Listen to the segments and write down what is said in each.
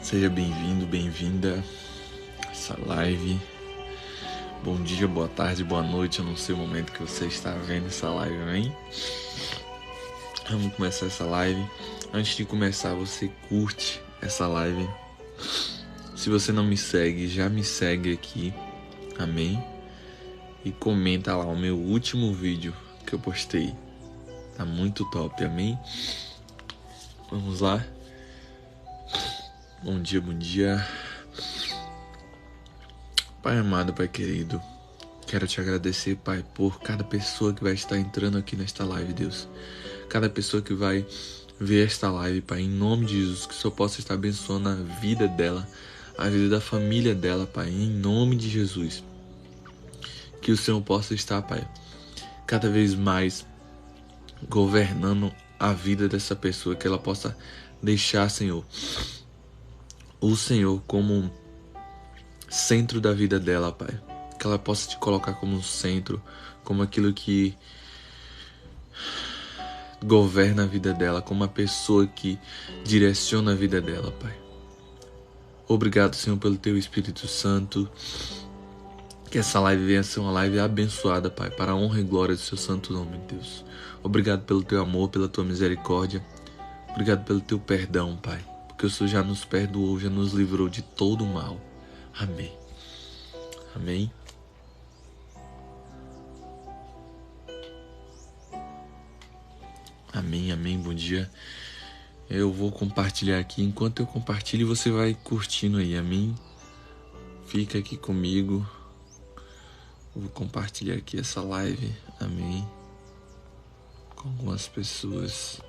Seja bem-vindo, bem-vinda a essa live. Bom dia, boa tarde, boa noite. Eu não sei o momento que você está vendo essa live, amém? Vamos começar essa live. Antes de começar, você curte essa live. Se você não me segue, já me segue aqui, amém? E comenta lá o meu último vídeo que eu postei. Tá muito top, amém? Vamos lá. Bom dia, bom dia. Pai amado, Pai querido, quero te agradecer, Pai, por cada pessoa que vai estar entrando aqui nesta live, Deus. Cada pessoa que vai ver esta live, Pai, em nome de Jesus, que o Senhor possa estar abençoando a vida dela, a vida da família dela, Pai, em nome de Jesus. Que o Senhor possa estar, Pai, cada vez mais governando a vida dessa pessoa, que ela possa deixar, Senhor, o Senhor como centro da vida dela, Pai. Que ela possa te colocar como um centro, como aquilo que governa a vida dela, como uma pessoa que direciona a vida dela, Pai. Obrigado, Senhor, pelo Teu Espírito Santo. Que essa live venha ser uma live abençoada, Pai, para a honra e glória do Seu santo nome, Deus. Obrigado pelo Teu amor, pela Tua misericórdia. Obrigado pelo Teu perdão, Pai, porque o Senhor já nos perdoou, já nos livrou de todo o mal. Amém. Amém. Amém, amém, bom dia. Eu vou compartilhar aqui. Enquanto eu compartilho, você vai curtindo aí, amém? Fica aqui comigo. Vou compartilhar aqui essa live, amém? Com algumas pessoas.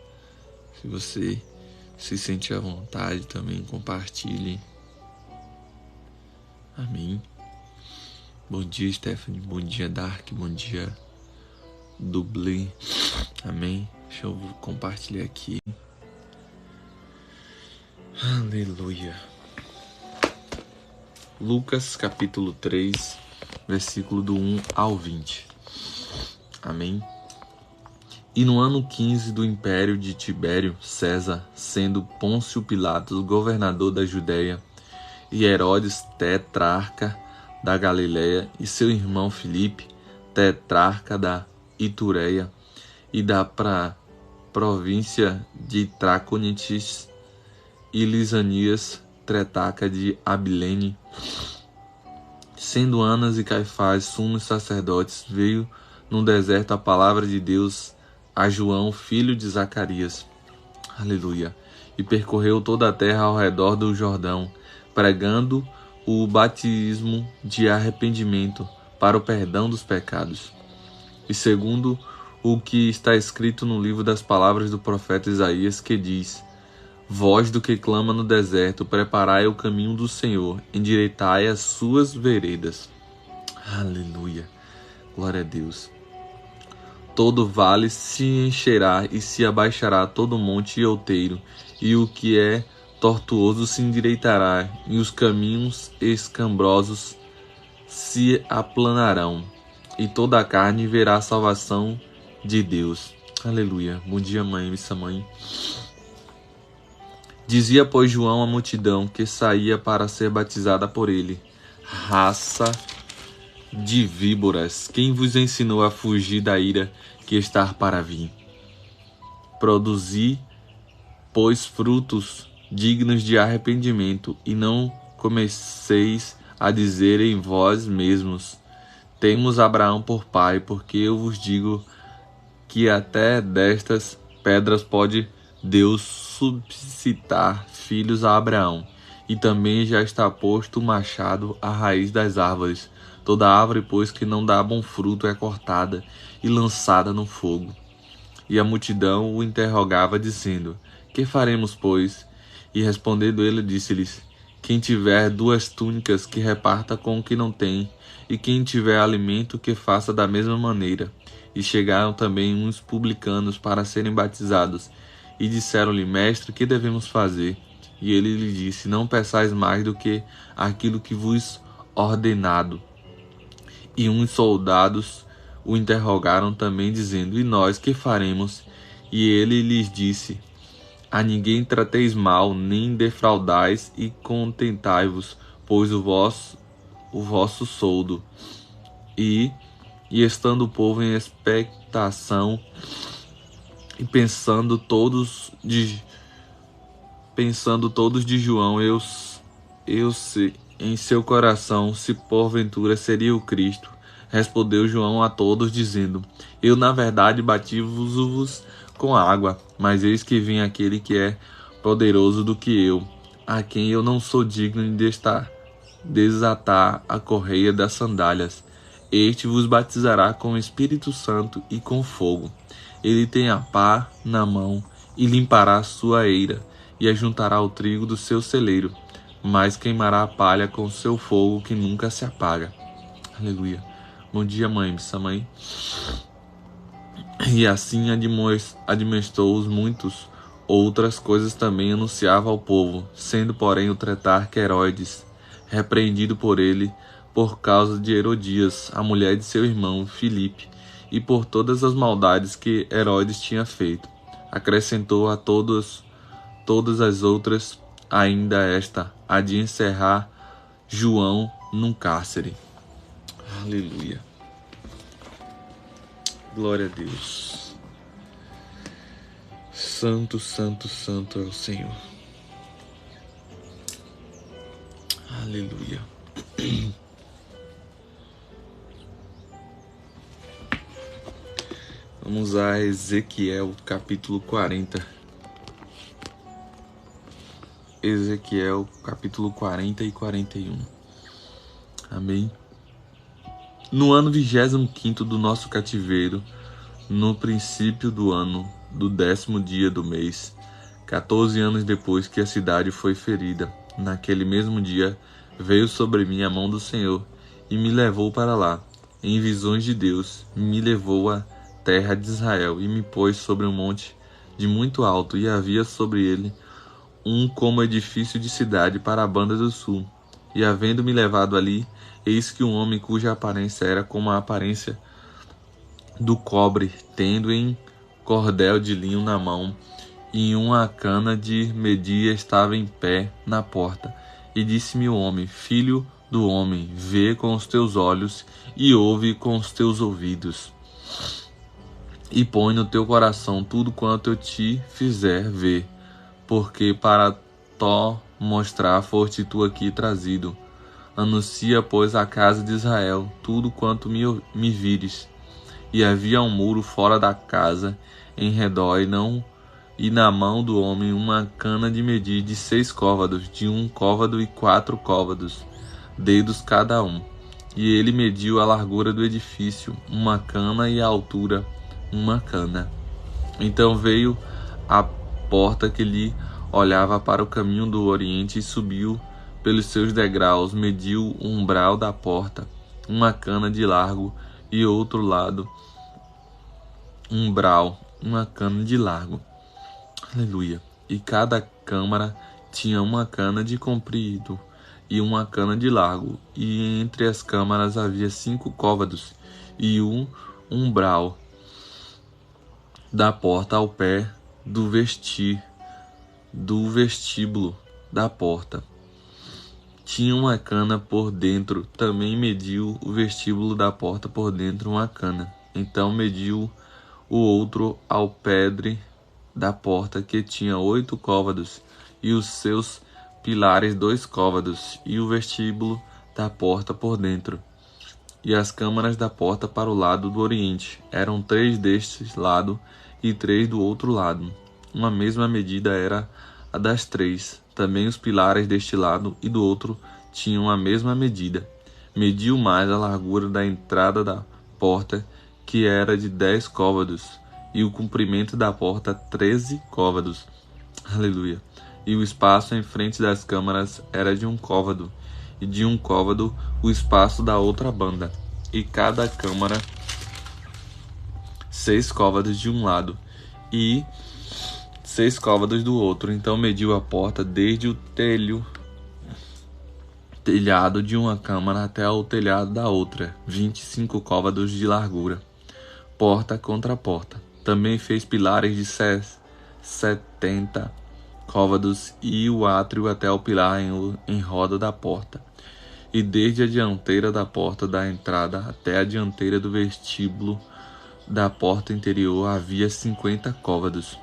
Se você se sentir à vontade também, compartilhe. Amém. Bom dia, Stephanie. Bom dia, Dark. Bom dia, Dublê. Amém. Deixa eu compartilhar aqui. Aleluia. Lucas capítulo 3, versículo do 1 ao 20. Amém. E no ano 15 do império de Tibério César, sendo Pôncio Pilatos governador da Judéia, e Herodes tetrarca da Galiléia, e seu irmão Filipe, tetrarca da Itureia, e da província de Traconitis, e Lisanias, tetrarca de Abilene, sendo Anas e Caifás sumos sacerdotes, veio no deserto a palavra de Deus a João, filho de Zacarias. Aleluia. E percorreu toda a terra ao redor do Jordão, pregando o batismo de arrependimento para o perdão dos pecados. E segundo o que está escrito no livro das palavras do profeta Isaías, que diz: voz do que clama no deserto, preparai o caminho do Senhor, endireitai as suas veredas. Aleluia. Glória a Deus. Todo vale se encherá e se abaixará todo monte e outeiro, e o que é tortuoso se endireitará, e os caminhos escambrosos se aplanarão, e toda a carne verá a salvação de Deus. Aleluia. Bom dia, mãe, missa mãe. Dizia, pois, João à multidão que saía para ser batizada por ele: raça de víboras, quem vos ensinou a fugir da ira que está para vir? Produzi, pois, frutos dignos de arrependimento, e não comeceis a dizer em vós mesmos: temos Abraão por pai, porque eu vos digo que até destas pedras pode Deus suscitar filhos a Abraão. E também já está posto o machado à raiz das árvores. Toda árvore, pois, que não dá bom fruto é cortada e lançada no fogo. E a multidão o interrogava, dizendo: que faremos, pois? E respondendo ele, disse-lhes: quem tiver 2 túnicas, que reparta com o que não tem, e quem tiver alimento, que faça da mesma maneira. E chegaram também uns publicanos para serem batizados, e disseram-lhe: mestre, que devemos fazer? E ele lhe disse: não peçais mais do que aquilo que vos ordenado. E uns soldados o interrogaram também, dizendo: e nós que faremos? E ele lhes disse: A ninguém trateis mal, nem defraudais, e contentai-vos, pois o vosso soldo. E estando o povo em expectação, e pensando todos de João, em seu coração, se porventura seria o Cristo. Respondeu João a todos, dizendo: Eu, na verdade, batizo-vos com água, mas eis que vem aquele que é poderoso do que eu, a quem eu não sou digno de desatar a correia das sandálias. Este vos batizará com o Espírito Santo e com fogo. Ele tem a pá na mão e limpará a sua eira, e ajuntará o trigo do seu celeiro, mas queimará a palha com seu fogo que nunca se apaga. Aleluia. Bom dia, mãe, missa mãe. E assim admoestou-os muitos. Outras coisas também anunciava ao povo, sendo porém o tretarca Herodes repreendido por ele por causa de Herodias, a mulher de seu irmão Filipe, e por todas as maldades que Herodes tinha feito. Acrescentou a todas as outras, ainda esta, a de encerrar João num cárcere. Aleluia. Glória a Deus. Santo, santo, santo é o Senhor. Aleluia. Vamos a Ezequiel capítulo 40. Ezequiel capítulo 40 e 41. Amém. No ano 25º do nosso cativeiro, no princípio do ano, do 10º dia do mês, 14 anos depois que a cidade foi ferida, naquele mesmo dia veio sobre mim a mão do Senhor e me levou para lá. Em visões de Deus, me levou à terra de Israel e me pôs sobre um monte de muito alto, e havia sobre ele como edifício de cidade para a banda do sul. E havendo-me levado ali, eis que um homem cuja aparência era como a aparência do cobre, tendo em cordel de linho na mão e uma cana de medir, estava em pé na porta. E disse-me o homem: Filho do homem, vê com os teus olhos e ouve com os teus ouvidos, e põe no teu coração tudo quanto eu te fizer ver, porque para mostrar foste tu aqui trazido. Anuncia, pois, à casa de Israel tudo quanto me vires. E havia um muro fora da casa, em redor, e na mão do homem uma cana de medir de 6 côvados, de 1 côvado e 4 côvados, dedos cada um. E ele mediu a largura do edifício, uma cana, e a altura, uma cana. Então veio à porta que lhe olhava para o caminho do oriente e subiu pelos seus degraus, mediu o umbral da porta, uma cana de largo, e outro lado umbral, uma cana de largo. Aleluia. E cada câmara tinha uma cana de comprido e uma cana de largo, e entre as câmaras havia 5 côvados e um umbral da porta ao pé do vestíbulo da porta. Tinha uma cana por dentro, também mediu o vestíbulo da porta por dentro uma cana. Então mediu o outro alpendre da porta, que tinha 8 côvados, e os seus pilares 2 côvados, e o vestíbulo da porta por dentro. E as câmaras da porta para o lado do oriente eram 3 deste lado e 3 do outro lado. Uma mesma medida era a das 3. Também os pilares deste lado e do outro tinham a mesma medida. Mediu mais a largura da entrada da porta, que era de 10 côvados, e o comprimento da porta 13 côvados. Aleluia. E o espaço em frente das câmaras era de 1 côvado, e de 1 côvado o espaço da outra banda, e cada câmara 6 côvados de um lado, e 6 côvados do outro. Então mediu a porta desde o telhado de uma câmara até o telhado da outra, 25 côvados de largura, porta contra porta. Também fez pilares de 70 côvados, e o átrio até o pilar em roda da porta. E desde a dianteira da porta da entrada até a dianteira do vestíbulo da porta interior havia 50 côvados.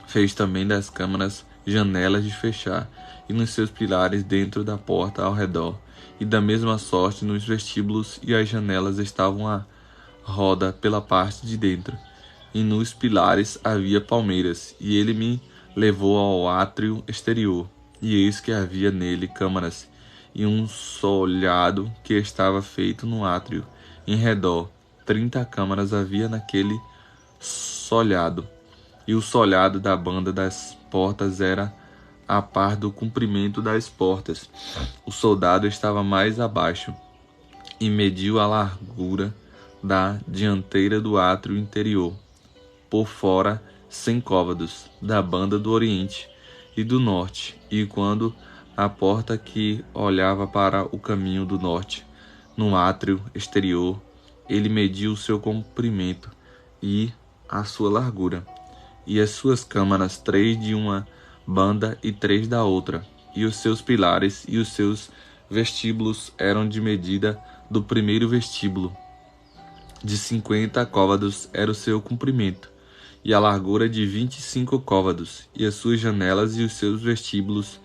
Fez também das câmaras janelas de fechar, e nos seus pilares dentro da porta ao redor. E da mesma sorte nos vestíbulos, e as janelas estavam à roda pela parte de dentro. E nos pilares havia palmeiras, e ele me levou ao átrio exterior, e eis que havia nele câmaras, e um solhado que estava feito no átrio. Em redor, 30 câmaras havia naquele solhado, e o solhado da banda das portas era a par do comprimento das portas. O soldado estava mais abaixo, e mediu a largura da dianteira do átrio interior, por fora 100 côvados, da banda do oriente e do norte, e quando a porta que olhava para o caminho do norte, no átrio exterior, ele mediu o seu comprimento e a sua largura, e as suas câmaras, 3 de uma banda e 3 da outra, e os seus pilares e os seus vestíbulos eram de medida do primeiro vestíbulo. De 50 côvados era o seu comprimento, e a largura de 25 côvados, e as suas janelas e os seus vestíbulos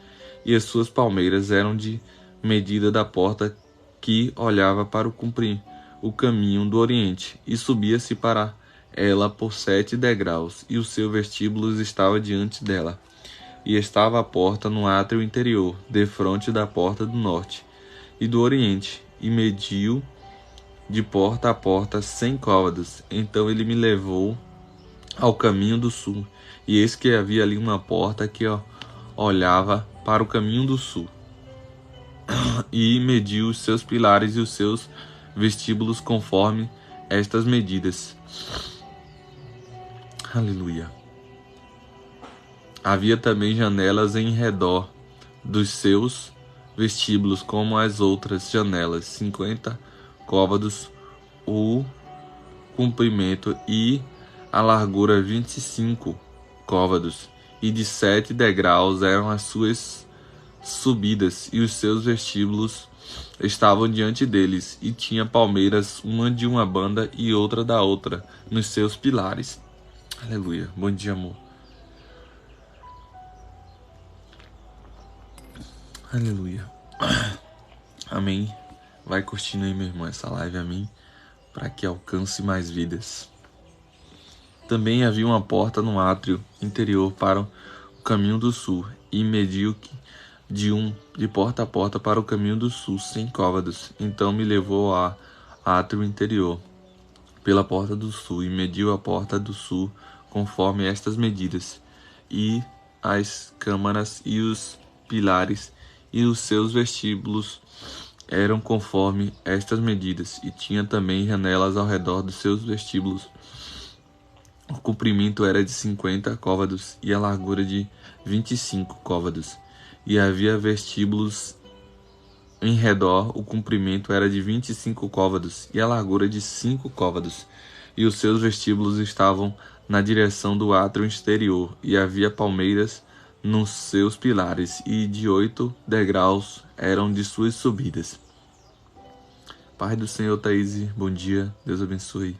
e as suas palmeiras eram de medida da porta que olhava para o caminho do oriente, e subia-se para ela por 7 degraus, e o seu vestíbulo estava diante dela. E estava a porta no átrio interior, defronte da porta do norte e do oriente, e mediu de porta a porta 100 côvados. Então ele me levou ao caminho do sul, e eis que havia ali uma porta que olhava para o caminho do sul, e mediu os seus pilares e os seus vestíbulos conforme estas medidas. Aleluia. Havia também janelas em redor dos seus vestíbulos, como as outras janelas, 50 côvados o comprimento, e a largura 25 côvados, e de 7 degraus eram as suas subidas, e os seus vestíbulos estavam diante deles, e tinha palmeiras, uma de uma banda e outra da outra, nos seus pilares. Aleluia. Bom dia, amor. Aleluia. Amém. Vai curtindo aí, meu irmão, essa live, amém, para que alcance mais vidas. Também havia uma porta no átrio interior para o caminho do sul, e mediu de porta a porta para o caminho do sul 100 côvados. Então me levou ao átrio interior pela porta do sul, e mediu a porta do sul conforme estas medidas, e as câmaras e os pilares e os seus vestíbulos eram conforme estas medidas, e tinha também janelas ao redor dos seus vestíbulos. O comprimento era de 50 côvados e a largura de 25 côvados, e havia vestíbulos em redor. O comprimento era de 25 côvados e a largura de 5 côvados, e os seus vestíbulos estavam na direção do átrio exterior, e havia palmeiras nos seus pilares, e de 8 degraus eram de suas subidas. Pai do Senhor, Thaís, bom dia, Deus abençoe.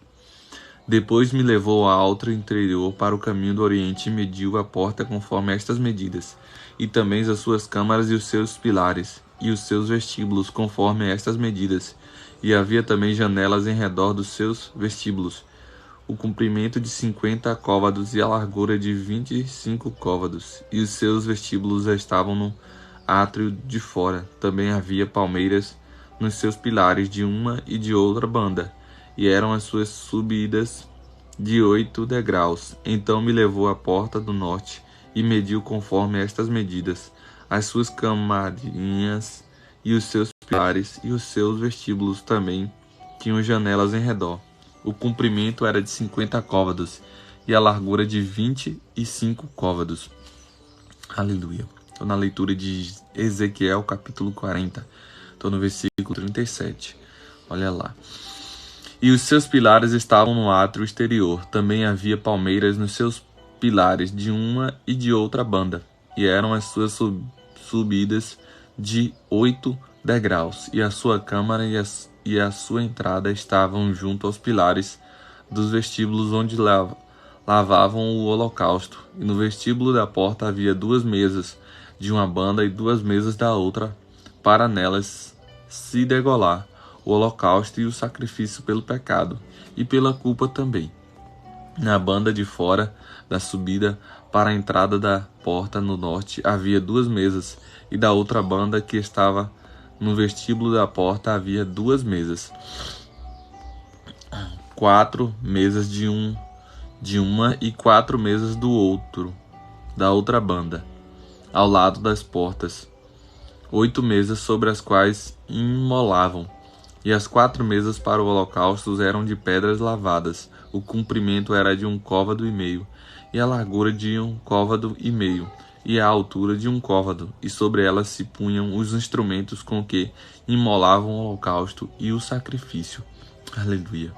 Depois me levou ao átrio interior para o caminho do oriente, e mediu a porta conforme estas medidas, e também as suas câmaras e os seus pilares, e os seus vestíbulos conforme estas medidas, e havia também janelas em redor dos seus vestíbulos. O comprimento de 50 côvados e a largura de 25 côvados, e os seus vestíbulos estavam no átrio de fora. Também havia palmeiras nos seus pilares de uma e de outra banda, e eram as suas subidas de 8 degraus. Então me levou à porta do norte, e mediu conforme estas medidas, as suas camarinhas e os seus pilares, e os seus vestíbulos também tinham janelas em redor. O comprimento era de 50 côvados e a largura de 25 côvados. Aleluia. Estou na leitura de Ezequiel, capítulo 40. Estou no versículo 37. Olha lá. E os seus pilares estavam no átrio exterior. Também havia palmeiras nos seus pilares de uma e de outra banda, e eram as suas subidas de 8 degraus, e a sua câmara e a sua entrada estavam junto aos pilares dos vestíbulos onde lavavam o holocausto. E no vestíbulo da porta havia 2 mesas de uma banda e 2 mesas da outra, para nelas se degolar o holocausto e o sacrifício pelo pecado, e pela culpa também. Na banda de fora da subida para a entrada da porta no norte havia 2 mesas, e da outra banda que estava no vestíbulo da porta havia 2 mesas. 4 mesas de uma e 4 mesas da outra banda, ao lado das portas. 8 mesas sobre as quais imolavam, e as 4 mesas para o holocausto eram de pedras lavadas. O comprimento era de 1 côvado e meio, e a largura de 1 côvado e meio, e a altura de 1 côvado, e sobre elas se punham os instrumentos com que imolavam o holocausto e o sacrifício. Aleluia.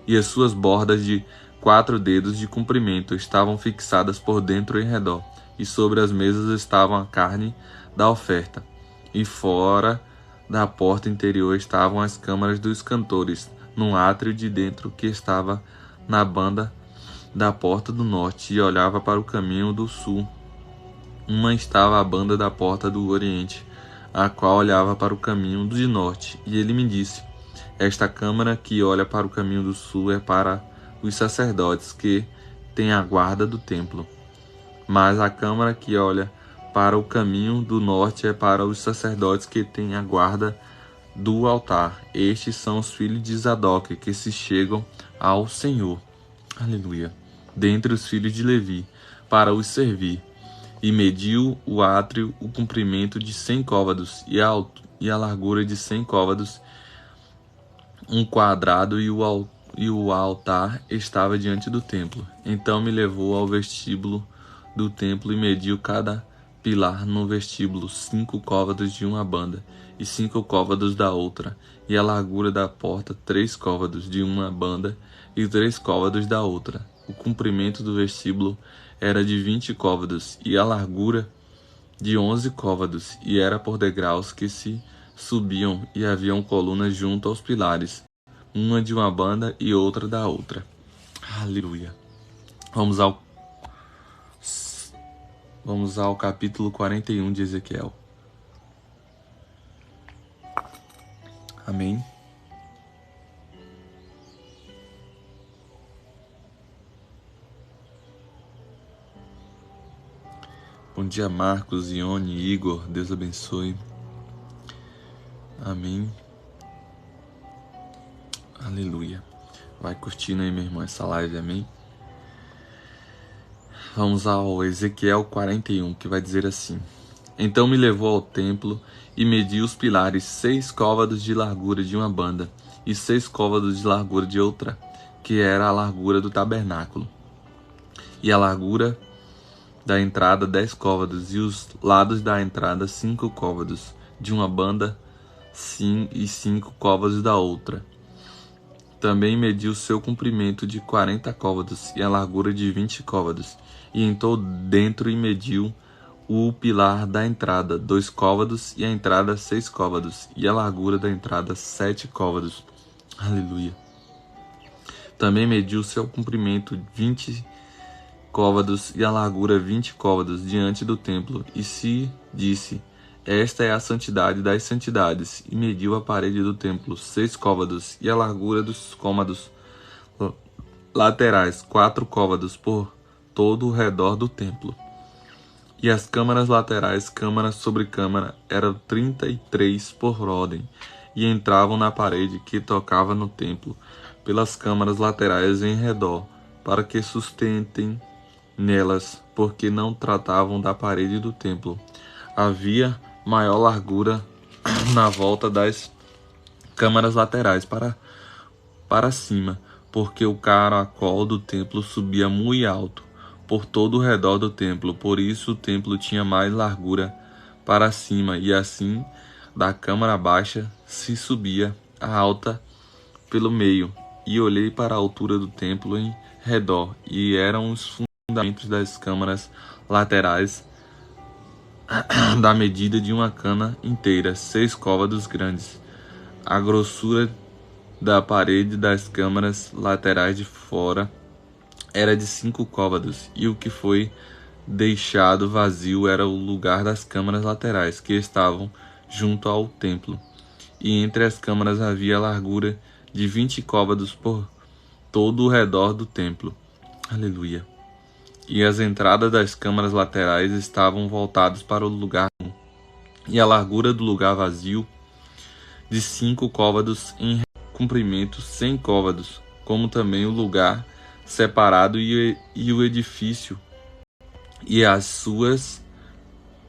E as suas bordas de 4 dedos de comprimento estavam fixadas por dentro e em redor, e sobre as mesas estavam a carne da oferta, e fora da porta interior estavam as câmaras dos cantores, no átrio de dentro que estava na banda da porta do norte e olhava para o caminho do sul. Uma estava a banda da porta do oriente, a qual olhava para o caminho do norte. E ele me disse: esta câmara que olha para o caminho do sul é para os sacerdotes que têm a guarda do templo. Mas a câmara que olha para o caminho do norte é para os sacerdotes que têm a guarda do altar. Estes são os filhos de Zadok, que se chegam ao Senhor. Aleluia. Dentre os filhos de Levi, para os servir. E mediu o átrio o comprimento de 100 côvados, e a largura de 100 côvados, 1 quadrado, e o altar estava diante do templo. Então me levou ao vestíbulo do templo e mediu cada pilar no vestíbulo, 5 côvados de uma banda e 5 côvados da outra, e a largura da porta 3 côvados de uma banda e 3 côvados da outra. O comprimento do vestíbulo era de 20 côvados, e a largura de 11 côvados, e era por degraus que se subiam, e haviam colunas junto aos pilares, uma de uma banda e outra da outra. Aleluia. Vamos ao capítulo 41 de Ezequiel. Amém. Bom dia, Marcos, Ione, Igor. Deus abençoe. Amém. Aleluia. Vai curtindo aí, meu irmão, essa live. Amém. Vamos ao Ezequiel 41, que vai dizer assim: então me levou ao templo e mediu os pilares, 6 côvados de largura de uma banda e 6 côvados de largura de outra, que era a largura do tabernáculo. E a largura da entrada 10 côvados, e os lados da entrada 5 côvados de uma banda e 5 côvados da outra. Também mediu seu comprimento de 40 côvados e a largura de 20 côvados, e entrou dentro e mediu o pilar da entrada 2 côvados e a entrada 6 côvados, e a largura da entrada 7 côvados. Aleluia. Também mediu seu comprimento 20 côvados e a largura 20 côvados diante do templo, e se disse: esta é a santidade das santidades, e mediu a parede do templo 6 côvados e a largura dos cômodos laterais 4 côvados por todo o redor do templo. E as câmaras laterais, câmara sobre câmara, eram 33 por ordem, e entravam na parede que tocava no templo, pelas câmaras laterais em redor, para que sustentem nelas, porque não tratavam da parede do templo. Havia maior largura na volta das câmaras laterais para cima, porque o caracol do templo subia muito alto por todo o redor do templo. Por isso o templo tinha mais largura para cima, e assim da câmara baixa se subia a alta pelo meio. E olhei para a altura do templo em redor, e eram os fundamentos das câmaras laterais da medida de uma cana inteira, 6 côvados grandes. A grossura da parede das câmaras laterais de fora era de 5 côvados, e o que foi deixado vazio era o lugar das câmaras laterais, que estavam junto ao templo. E entre as câmaras havia largura de 20 côvados por todo o redor do templo. Aleluia. E as entradas das câmaras laterais estavam voltadas para o lugar, e a largura do lugar vazio de 5 côvados em comprimento 100 côvados, como também o lugar separado e o edifício e as suas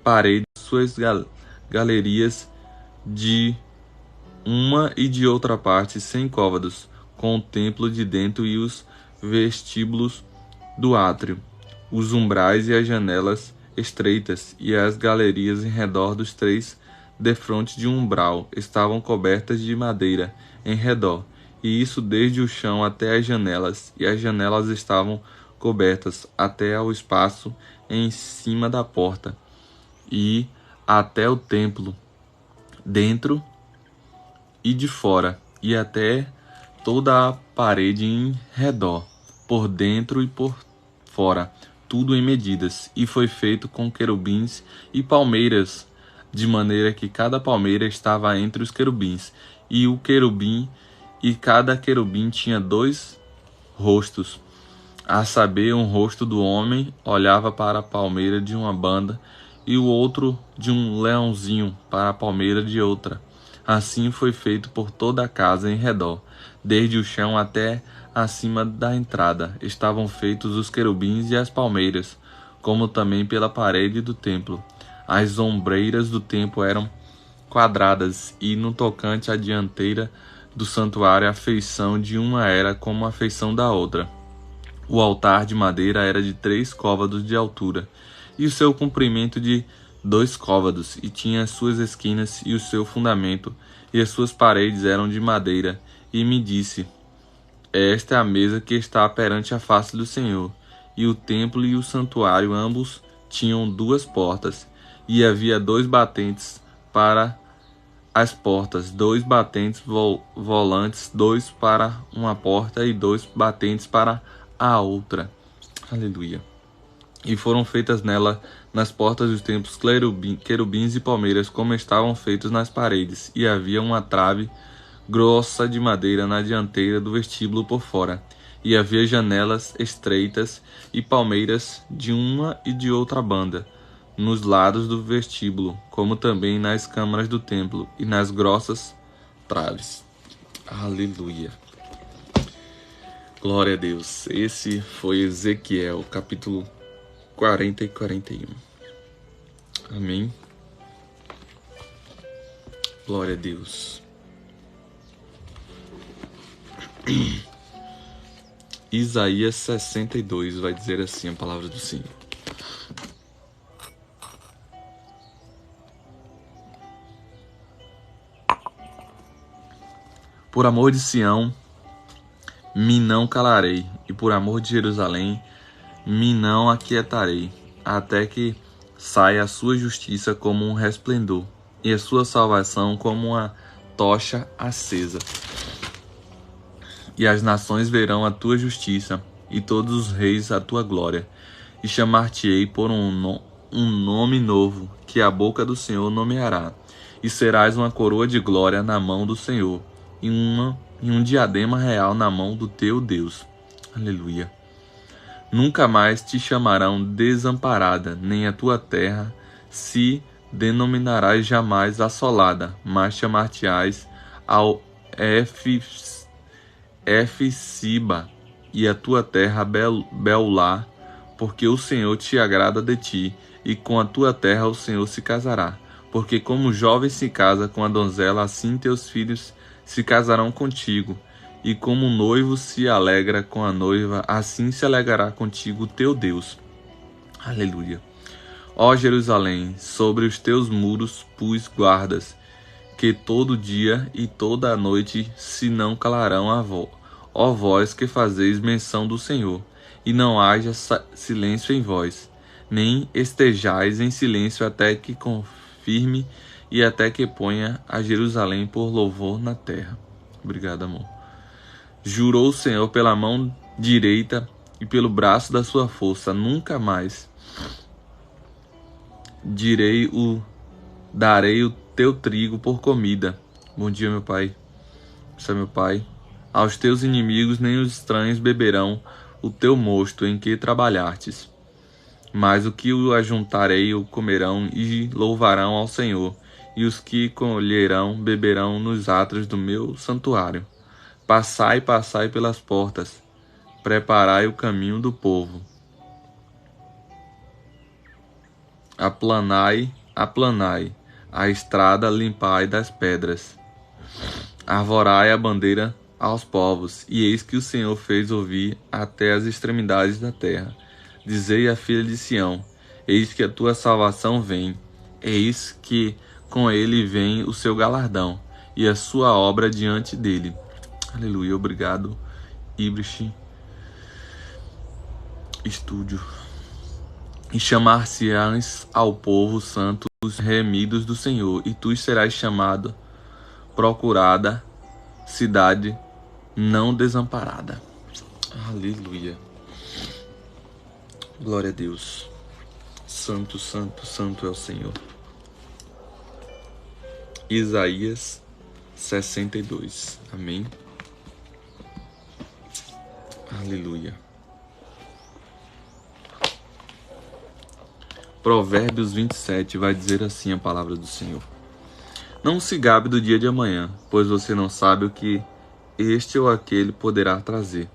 paredes, suas galerias de uma e de outra parte 100 côvados, com o templo de dentro e os vestíbulos do átrio, os umbrais e as janelas estreitas e as galerias em redor dos 3 defronte de um umbral estavam cobertas de madeira em redor, e isso desde o chão até as janelas, e as janelas estavam cobertas até ao espaço em cima da porta, e até o templo, dentro e de fora, e até toda a parede em redor, por dentro e por fora, tudo em medidas, e foi feito com querubins e palmeiras, de maneira que cada palmeira estava entre os querubins, e cada querubim tinha 2 rostos, a saber, um rosto do homem olhava para a palmeira de uma banda, e o outro de um leãozinho para a palmeira de outra. Assim foi feito por toda a casa em redor, desde o chão até acima da entrada. Estavam feitos os querubins e as palmeiras, como também pela parede do templo. As ombreiras do templo eram quadradas, e no tocante à dianteira do santuário a feição de uma era como a feição da outra. O altar de madeira era de 3 côvados de altura, e o seu comprimento de 2 côvados, e tinha as suas esquinas e o seu fundamento, e as suas paredes eram de madeira. E me disse: esta é a mesa que está perante a face do Senhor. E o templo e o santuário ambos tinham 2 portas, e havia 2 batentes para as portas, 2 batentes volantes, 2 para uma porta e 2 batentes para a outra. Aleluia. E foram feitas nela, nas portas dos templos, querubins e palmeiras, como estavam feitos nas paredes, e havia uma trave grossa de madeira na dianteira do vestíbulo por fora, e havia janelas estreitas e palmeiras de uma e de outra banda, nos lados do vestíbulo, como também nas câmaras do templo e nas grossas traves. Aleluia. Glória a Deus. Esse foi Ezequiel, capítulo 40 e 41. Amém. Glória a Deus. Isaías 62 vai dizer assim a palavra do Senhor. Por amor de Sião, me não calarei, e por amor de Jerusalém, me não aquietarei, até que saia a sua justiça como um resplendor, e a sua salvação como uma tocha acesa. E as nações verão a tua justiça, e todos os reis a tua glória. E chamar-te-ei por um nome novo, que a boca do Senhor nomeará. E serás uma coroa de glória na mão do Senhor, e um diadema real na mão do teu Deus. Aleluia. Nunca mais te chamarão desamparada, nem a tua terra se denominarás jamais assolada, mas chamar-te-ás ao Efsiba, e a tua terra Beulá, porque o Senhor te agrada de ti, e com a tua terra o Senhor se casará. Porque como o jovem se casa com a donzela, assim teus filhos se casarão contigo, e como o noivo se alegra com a noiva, assim se alegrará contigo o teu Deus. Aleluia. Ó Jerusalém, sobre os teus muros pus guardas, que todo dia e toda a noite se não calarão a voz. Ó vós que fazeis menção do Senhor, e não haja silêncio em vós, nem estejais em silêncio até que confirme e até que ponha a Jerusalém por louvor na terra. Obrigado, amor. Jurou o Senhor pela mão direita e pelo braço da sua força, nunca mais darei o teu trigo por comida. Bom dia, meu pai. Isso é meu pai. Aos teus inimigos nem os estranhos beberão o teu mosto em que trabalhastes. Mas o que o ajuntarei o comerão e louvarão ao Senhor, e os que colherão beberão nos átrios do meu santuário. Passai, passai pelas portas, preparai o caminho do povo. Aplanai, aplanai, a estrada limpai das pedras. Arvorai a bandeira aos povos, e eis que o Senhor fez ouvir até as extremidades da terra. Dizei à filha de Sião: eis que a tua salvação vem, eis que com ele vem o seu galardão, e a sua obra diante dele. Aleluia, obrigado, Ibrich Estúdio. E chamar-se-ás ao povo santo os remidos do Senhor, e tu serás chamado procurada, cidade não desamparada. Aleluia. Glória a Deus. Santo, santo, santo é o Senhor. Isaías 62. Amém. Aleluia. Provérbios 27 vai dizer assim a palavra do Senhor: não se gabe do dia de amanhã, pois você não sabe o que este ou aquele poderá trazer.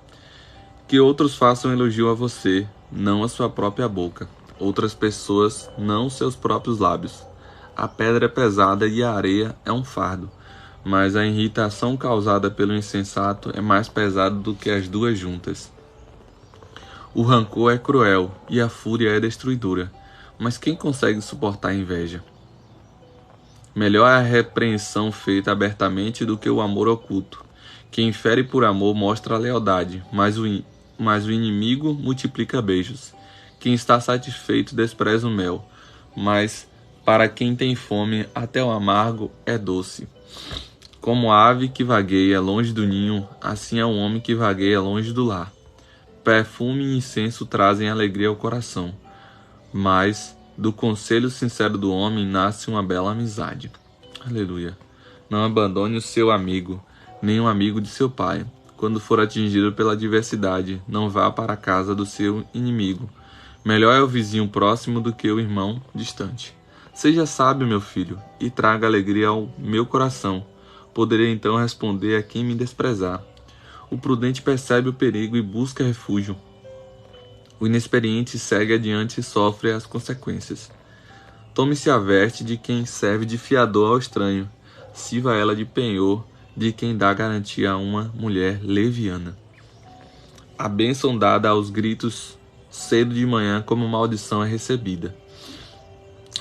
Que outros façam elogio a você, não a sua própria boca. Outras pessoas, não seus próprios lábios. A pedra é pesada e a areia é um fardo, mas a irritação causada pelo insensato é mais pesada do que as duas juntas. O rancor é cruel e a fúria é destruidora, mas quem consegue suportar a inveja? Melhor é a repreensão feita abertamente do que o amor oculto. Quem fere por amor mostra lealdade, mas o inimigo multiplica beijos. Quem está satisfeito despreza o mel, mas para quem tem fome até o amargo é doce. Como a ave que vagueia longe do ninho, assim é o homem que vagueia longe do lar. Perfume e incenso trazem alegria ao coração, mas do conselho sincero do homem nasce uma bela amizade. Aleluia. Não abandone o seu amigo, nem o amigo de seu pai. Quando for atingido pela adversidade, não vá para a casa do seu inimigo. Melhor é o vizinho próximo do que o irmão distante. Seja sábio, meu filho, e traga alegria ao meu coração. Poderei então responder a quem me desprezar. O prudente percebe o perigo e busca refúgio. O inexperiente segue adiante e sofre as consequências. Tome-se a veste de quem serve de fiador ao estranho. Sirva ela de penhor de quem dá garantia a uma mulher leviana. A bênção dada aos gritos cedo de manhã, como maldição é recebida.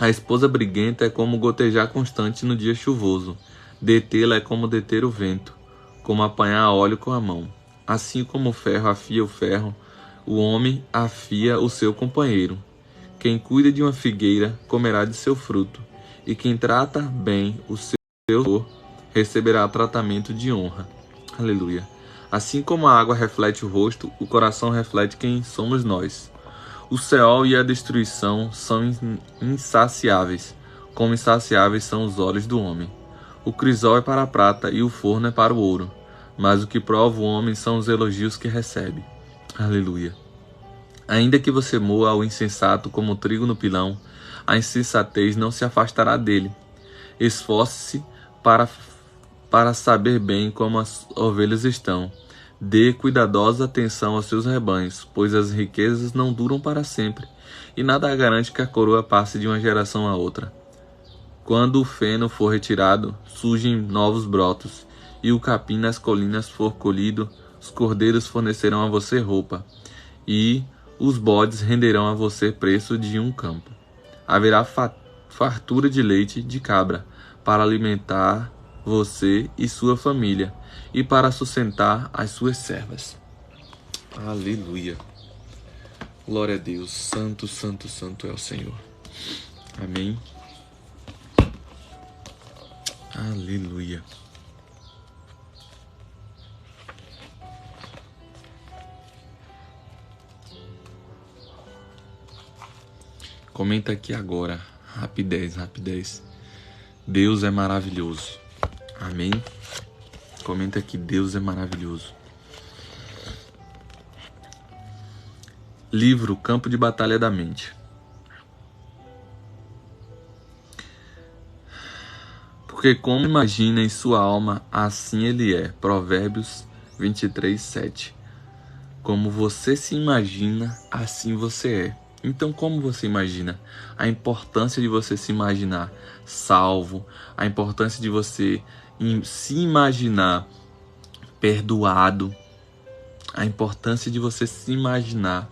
A esposa briguenta é como gotejar constante no dia chuvoso. Detê-la é como deter o vento, como apanhar óleo com a mão. Assim como o ferro afia o ferro, o homem afia o seu companheiro. Quem cuida de uma figueira comerá de seu fruto, e quem trata bem o seu receberá tratamento de honra. Aleluia. Assim como a água reflete o rosto, o coração reflete quem somos nós. O Seol e a destruição são insaciáveis, como insaciáveis são os olhos do homem. O crisol é para a prata e o forno é para o ouro, mas o que prova o homem são os elogios que recebe. Aleluia. Ainda que você moa o insensato como trigo no pilão, a insensatez não se afastará dele. Esforce-se para saber bem como as ovelhas estão. Dê cuidadosa atenção aos seus rebanhos, pois as riquezas não duram para sempre, e nada garante que a coroa passe de uma geração a outra. Quando o feno for retirado, surgem novos brotos, e o capim nas colinas for colhido, os cordeiros fornecerão a você roupa, e os bodes renderão a você preço de um campo. Haverá fartura de leite de cabra, para alimentar você e sua família, e para sustentar as suas servas. Aleluia. Glória a Deus. Santo, santo, santo é o Senhor. Amém. Aleluia. Comenta aqui agora. Rapidez, rapidez. Deus é maravilhoso. Amém. Comenta aqui, Deus é maravilhoso. Livro Campo de Batalha da Mente. Porque como imagina em sua alma, assim ele é. Provérbios 23, 7. Como você se imagina, assim você é. Então, como você imagina? A importância de você se imaginar salvo, a importância de você se imaginar perdoado, a importância de você se imaginar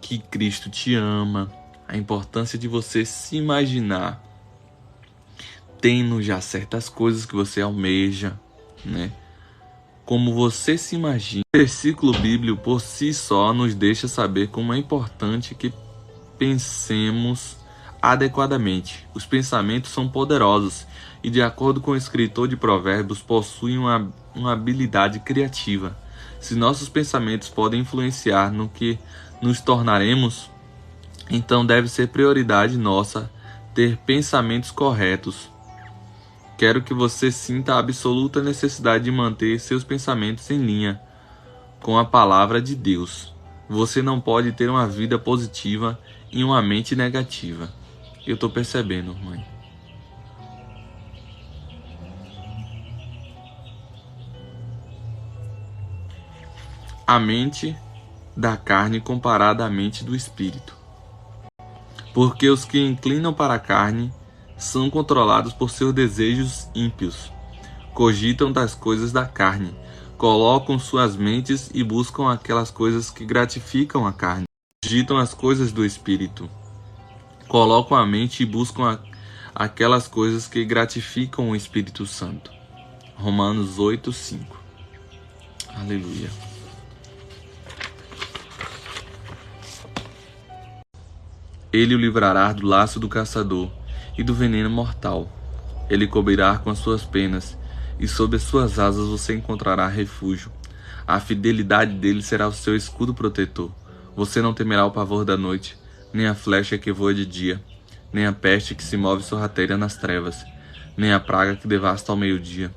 que Cristo te ama, a importância de você se imaginar tendo já certas coisas que você almeja, né? Como você se imagina. O versículo bíblico por si só nos deixa saber como é importante que pensemos adequadamente. Os pensamentos são poderosos e, de acordo com o escritor de Provérbios, possuem uma habilidade criativa. Se nossos pensamentos podem influenciar no que nos tornaremos, então deve ser prioridade nossa ter pensamentos corretos. Quero que você sinta a absoluta necessidade de manter seus pensamentos em linha com a palavra de Deus. Você não pode ter uma vida positiva em uma mente negativa. Eu estou percebendo, mãe. A mente da carne comparada à mente do espírito. Porque os que inclinam para a carne são controlados por seus desejos ímpios. Cogitam das coisas da carne, colocam suas mentes e buscam aquelas coisas que gratificam a carne. Cogitam as coisas do espírito, colocam a mente e buscam aquelas coisas que gratificam o Espírito Santo. Romanos 8, 5. Aleluia. Ele o livrará do laço do caçador e do veneno mortal. Ele cobrirá com as suas penas, e sob as suas asas você encontrará refúgio. A fidelidade dele será o seu escudo protetor. Você não temerá o pavor da noite, nem a flecha que voa de dia, nem a peste que se move sorrateira nas trevas, nem a praga que devasta ao meio-dia.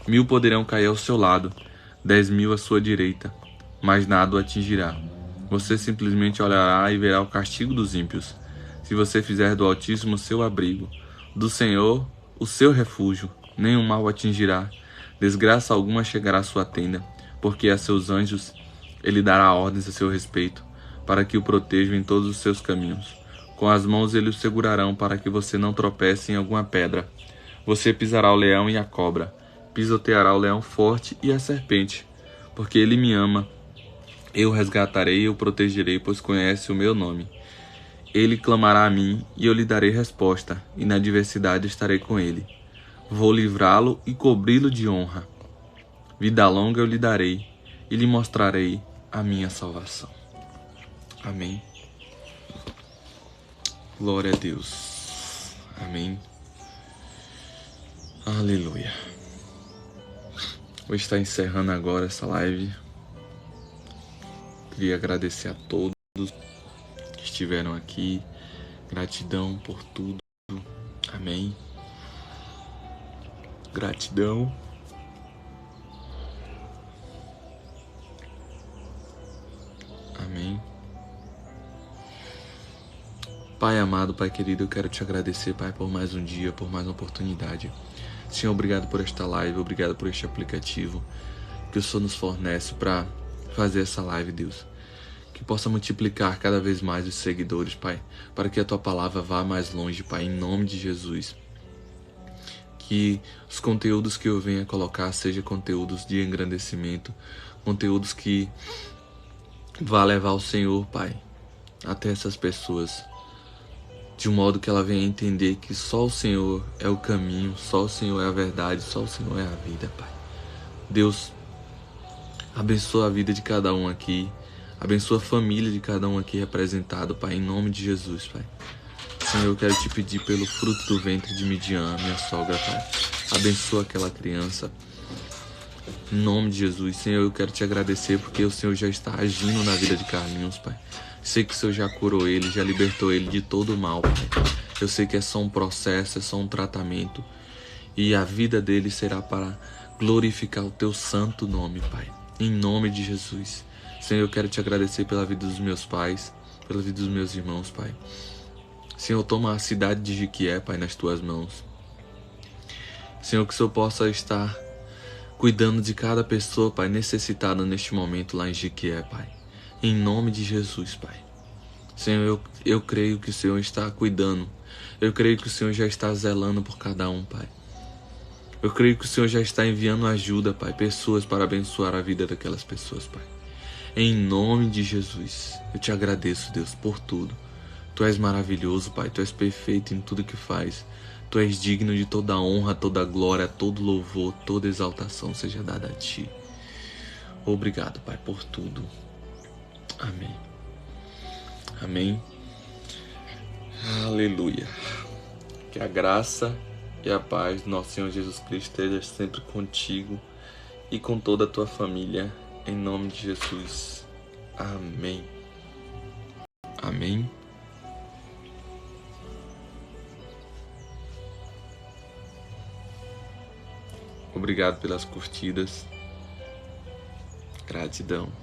1000 poderão cair ao seu lado, 10.000 à sua direita, mas nada o atingirá. Você simplesmente olhará e verá o castigo dos ímpios. Se você fizer do Altíssimo seu abrigo, do Senhor o seu refúgio, nenhum mal o atingirá, desgraça alguma chegará à sua tenda, porque a seus anjos ele dará ordens a seu respeito, para que o protejam em todos os seus caminhos. Com as mãos eles o segurarão para que você não tropece em alguma pedra. Você pisará o leão e a cobra, pisoteará o leão forte e a serpente, porque ele me ama. Eu o resgatarei e o protegerei, pois conhece o meu nome. Ele clamará a mim e eu lhe darei resposta, e na adversidade estarei com ele. Vou livrá-lo e cobri-lo de honra. Vida longa eu lhe darei e lhe mostrarei a minha salvação. Amém. Glória a Deus. Amém. Aleluia. Vou estar encerrando agora essa live. Queria agradecer a todos que estiveram aqui. Gratidão por tudo. Amém. Gratidão. Amém. Pai amado, Pai querido, eu quero te agradecer, Pai, por mais um dia, por mais uma oportunidade. Senhor, obrigado por esta live, obrigado por este aplicativo que o Senhor nos fornece para fazer essa live, Deus. Que possa multiplicar cada vez mais os seguidores, Pai, para que a Tua palavra vá mais longe, Pai, em nome de Jesus. Que os conteúdos que eu venha colocar sejam conteúdos de engrandecimento, conteúdos que vá levar o Senhor, Pai, até essas pessoas, de um modo que ela venha entender que só o Senhor é o caminho, só o Senhor é a verdade, só o Senhor é a vida, Pai. Deus, abençoa a vida de cada um aqui, Abençoa a família de cada um aqui representado, Pai, em nome de Jesus, Pai. Senhor, eu quero te pedir pelo fruto do ventre de Midian, minha sogra, Pai. Abençoa aquela criança. Em nome de Jesus, Senhor, eu quero te agradecer porque o Senhor já está agindo na vida de Carlinhos, Pai. Sei que o Senhor já curou ele, já libertou ele de todo o mal, Pai. Eu sei que é só um processo, é só um tratamento. E a vida dele será para glorificar o teu santo nome, Pai. Em nome de Jesus. Senhor, eu quero te agradecer pela vida dos meus pais, pela vida dos meus irmãos, Pai. Senhor, toma a cidade de Jequié, Pai, nas tuas mãos. Senhor, que o Senhor possa estar cuidando de cada pessoa, Pai, necessitada neste momento lá em Jequié, Pai. Em nome de Jesus, Pai. Senhor, eu creio que o Senhor está cuidando. Eu creio que o Senhor já está zelando por cada um, Pai. Eu creio que o Senhor já está enviando ajuda, Pai, pessoas para abençoar a vida daquelas pessoas, Pai. Em nome de Jesus, eu te agradeço, Deus, por tudo. Tu és maravilhoso, Pai, Tu és perfeito em tudo que faz. Tu és digno de toda honra, toda glória, todo louvor, toda exaltação seja dada a Ti. Obrigado, Pai, por tudo. Amém. Amém. Aleluia. Que a graça e a paz do nosso Senhor Jesus Cristo esteja sempre contigo e com toda a tua família, em nome de Jesus. Amém. Amém. Obrigado pelas curtidas. Gratidão.